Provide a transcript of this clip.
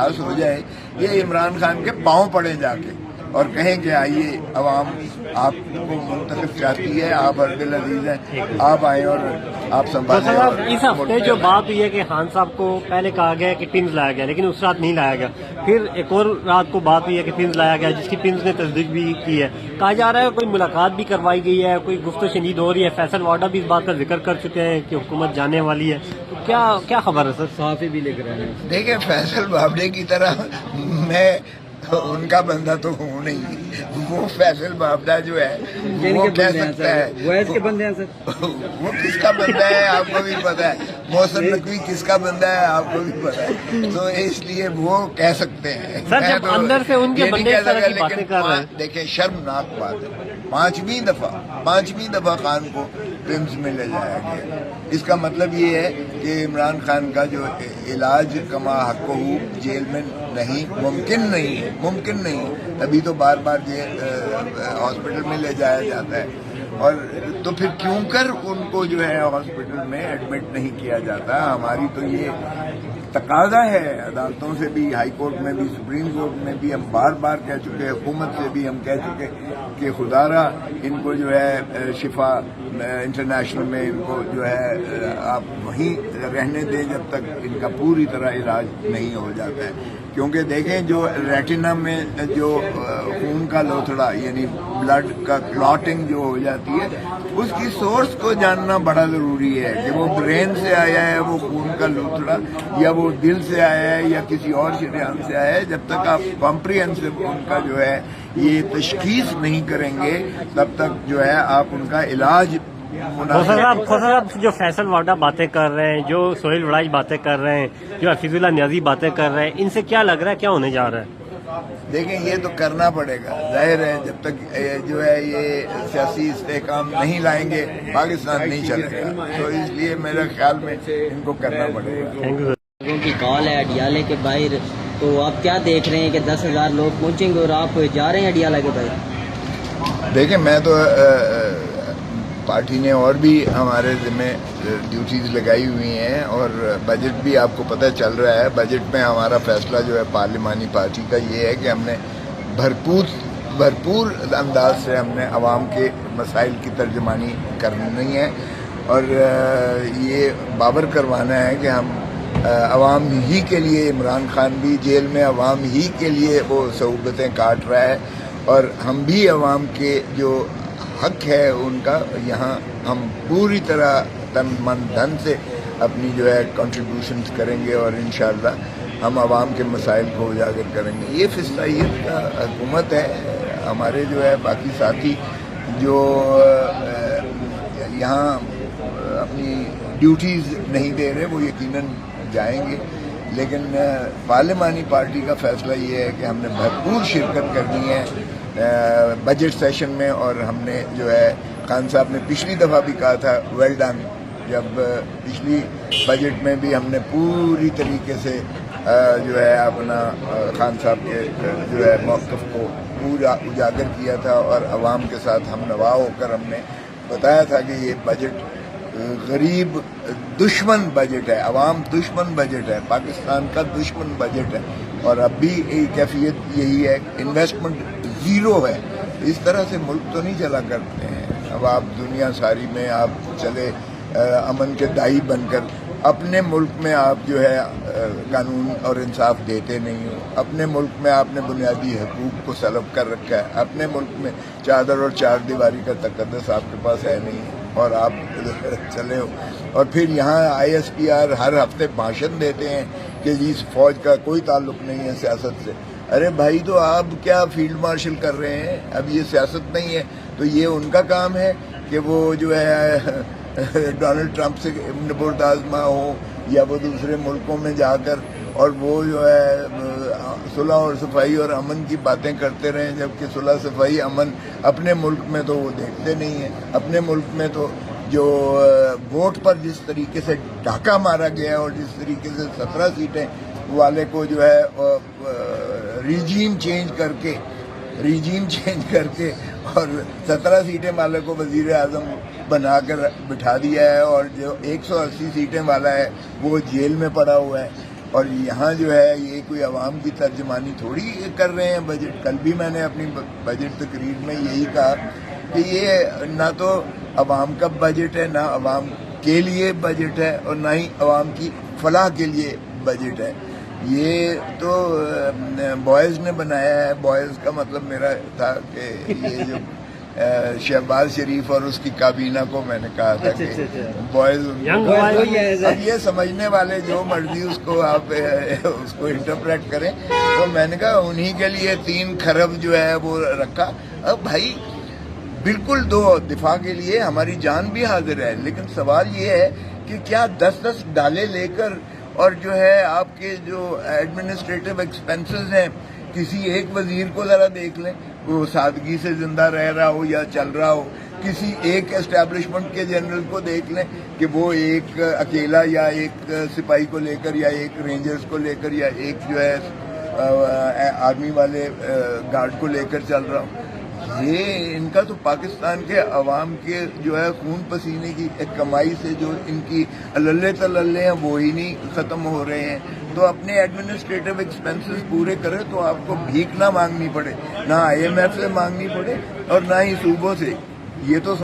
पास हो जाए, ये इमरान खान के पांव पड़े जाके और कहें कि आइए अवाम आपको मुंतखब चाहती है, आप अर्दिल अजीज हैं, आप आए और आप संभालें। साहब इस हफ्ते जो बात हुई है कि खान साहब को पहले कहा गया कि पिंस लाया गया, लेकिन उस रात नहीं लाया गया, फिर एक और रात को बात हुई है कि पिंस लाया गया, जिसकी पिंस ने तस्दीक भी की है। कहा जा रहा है कोई मुलाकात भी करवाई गई है, कोई गुफ्त शनीद हो रही है। फैसल वाडा भी इस बात का जिक्र कर चुके हैं कि हुकूमत जाने वाली है। तो क्या खबर है सर? सहाफ़ी भी लिख रहे हैं। देखिए, फैसल बावड़े की तरह मैं उनका बंदा तो हूँ नहीं, वो फैसल बावड़ा जो है वो कह सकता है। वो इसके बंदे हैं सर। वो किसका बंदा है आपको भी पता है, मोहसिन नकवी किसका बंदा है आपको भी पता है, तो इसलिए वो कह सकते हैं। सर जब तो अंदर से उनके बंदे इस तरह की बातें कर रहे हैं, देखिए शर्मनाक बात है, पांचवी दफा खान को पिम्स में ले जाया गया। इसका मतलब ये है कि इमरान खान का जो इलाज कमा हक़ जेल में नहीं मुमकिन नहीं है, तभी तो बार बार हॉस्पिटल में ले जाया जाता है। और तो फिर क्यों कर उनको जो है हॉस्पिटल में एडमिट नहीं किया जाता? हमारी तो ये तकाजा है, अदालतों से भी, हाई कोर्ट में भी, सुप्रीम कोर्ट में भी हम बार बार कह चुके, हुकूमत से भी हम कह चुके कि खुदारा इनको जो है शिफा इंटरनेशनल में इनको जो है आप वहीं रहने दें जब तक इनका पूरी तरह इलाज नहीं हो जाता है। क्योंकि देखें जो रेटिना में जो खून का लोथड़ा यानी ब्लड का क्लॉटिंग जो हो जाती है, उसकी सोर्स को जानना बड़ा ज़रूरी है कि वो ब्रेन से आया है वो खून का लोथड़ा, या वो दिल से आया है या किसी और शरीयान से आया है। जब तक आप कॉम्प्रिहेंसिव उनका जो है ये तशखीस नहीं करेंगे तब तक जो है आप उनका इलाज। साहब जो फैसल वाडा बातें कर रहे हैं, जो सोहेल वड़ाई बातें कर रहे हैं, जो हफीजुल्लाह नियाज़ी बातें कर रहे हैं, इनसे क्या लग रहा है क्या होने जा रहा है? देखें, ये तो करना पड़ेगा, जाहिर है जब तक जो है ये सियासी इस्तेहकाम नहीं लाएंगे पाकिस्तान नहीं चलेगा, तो इसलिए मेरे ख्याल में इनको करना पड़ेगा। लोगों की कॉल है अडियाले के बाहर, तो आप क्या देख रहे हैं कि 10,000 लोग पहुंचेंगे और आप जा रहे हैं अडियाला के बाहर? देखें, मैं तो पार्टी ने और भी हमारे ज़िम्मे ड्यूटीज़ लगाई हुई हैं और बजट भी आपको पता चल रहा है। बजट में हमारा फैसला जो है पार्लिमानी पार्टी का ये है कि हमने भरपूर अंदाज से हमने आवाम के मसाइल की तर्जुमानी करनी है और ये बाबर करवाना है कि हम अवाम ही के लिए, इमरान खान भी जेल में अवाम ही के लिए वो सहूलतें काट रहा है और हम भी अवाम के जो हक है उनका यहाँ हम पूरी तरह तन मन धन से अपनी जो है कंट्रीब्यूशंस करेंगे और इंशाअल्लाह हम आवाम के मसाइल को उजागर करेंगे। ये फिस्तायत का हुकूमत है। हमारे जो है बाकी साथी जो यहाँ अपनी ड्यूटीज़ नहीं दे रहे वो यकीनन जाएंगे, लेकिन पार्लिमानी पार्टी का फैसला ये है कि हमने भरपूर शिरकत करनी है बजट सेशन में। और हमने जो है खान साहब ने पिछली दफ़ा भी कहा था वेल डन, जब पिछली बजट में भी हमने पूरी तरीके से जो है अपना खान साहब के जो है मौक़िफ़ को पूरा उजागर किया था और आवाम के साथ हम नवा होकर हमने बताया था कि ये बजट गरीब दुश्मन बजट है, आवाम दुश्मन बजट है, पाकिस्तान का दुश्मन बजट है। और अब भी कैफियत यही है, इन्वेस्टमेंट ज़ीरो है। इस तरह से मुल्क तो नहीं चला करते हैं। अब आप दुनिया सारी में आप चले अमन के दाई बनकर, अपने मुल्क में आप जो है कानून और इंसाफ देते नहीं हो, अपने मुल्क में आपने बुनियादी हकूक़ को सलब कर रखा है, अपने मुल्क में चादर और चार दीवारी का तकद्दुस आपके पास है नहीं और आप चले हो। और फिर यहाँ ISPR हर हफ्ते भाषण देते हैं कि जी फौज का कोई ताल्लुक नहीं है सियासत से। अरे भाई, तो आप क्या फील्ड मार्शल कर रहे हैं? अब ये सियासत नहीं है तो ये उनका काम है कि वो जो है डोनाल्ड ट्रंप से निबुर्द आज़मा हो या वो दूसरे मुल्कों में जाकर और वो जो है सुलह और सफाई और अमन की बातें करते रहें, जबकि सुलह सफाई अमन अपने मुल्क में तो वो देखते नहीं हैं। अपने मुल्क में तो जो वोट पर जिस तरीके से डाका मारा गया और जिस तरीके से 17 सीटें वाले को जो है रिजीम चेंज करके और 17 सीटें वाले को वजीर आज़म बनाकर बिठा दिया है और जो 180 सीटें वाला है वो जेल में पड़ा हुआ है। اور یہاں جو ہے یہ کوئی عوام کی ترجمانی تھوڑی کر رہے ہیں بجٹ. کل بھی میں نے اپنی بجٹ تقریر میں یہی کہا کہ یہ نہ تو عوام کا بجٹ ہے، نہ عوام کے لیے بجٹ ہے، اور نہ ہی عوام کی فلاح کے لیے بجٹ ہے. یہ تو بوائز نے بنایا ہے. بوائز کا مطلب میرا تھا کہ یہ جو شہباز شریف اور اس کی کابینہ کو میں نے کہا تھا کہ بوائز. اب یہ سمجھنے والے جو مرضی اس کو آپ اس کو انٹرپریٹ کریں. تو میں نے کہا انہی کے لیے 3 کھرب جو ہے وہ رکھا. اب بھائی بالکل دفاع کے لیے ہماری جان بھی حاضر ہے، لیکن سوال یہ ہے کہ کیا 10 ڈالے لے کر اور جو ہے آپ کے جو ایڈمنسٹریٹو ایکسپینسز ہیں، کسی ایک وزیر کو ذرا دیکھ لیں، وہ سادگی سے زندہ رہ رہا ہو یا چل رہا ہو. کسی ایک اسٹیبلشمنٹ کے جنرل کو دیکھ لیں کہ وہ ایک اکیلا یا ایک سپاہی کو لے کر یا ایک رینجرز کو لے کر یا ایک جو ہے آرمی والے گارڈ کو لے کر چل رہا ہو. یہ ان کا تو پاکستان کے عوام کے جو ہے خون پسینے کی کمائی سے جو ان کی للے تللے ہیں وہی نہیں ختم ہو رہے ہیں. تو اپنے ایڈمنسٹریٹو ایکسپینسز پورے کرے تو آپ کو بھیک نہ مانگنی پڑے، نہ IMF سے مانگنی پڑے اور نہ ہی صوبوں سے. یہ تو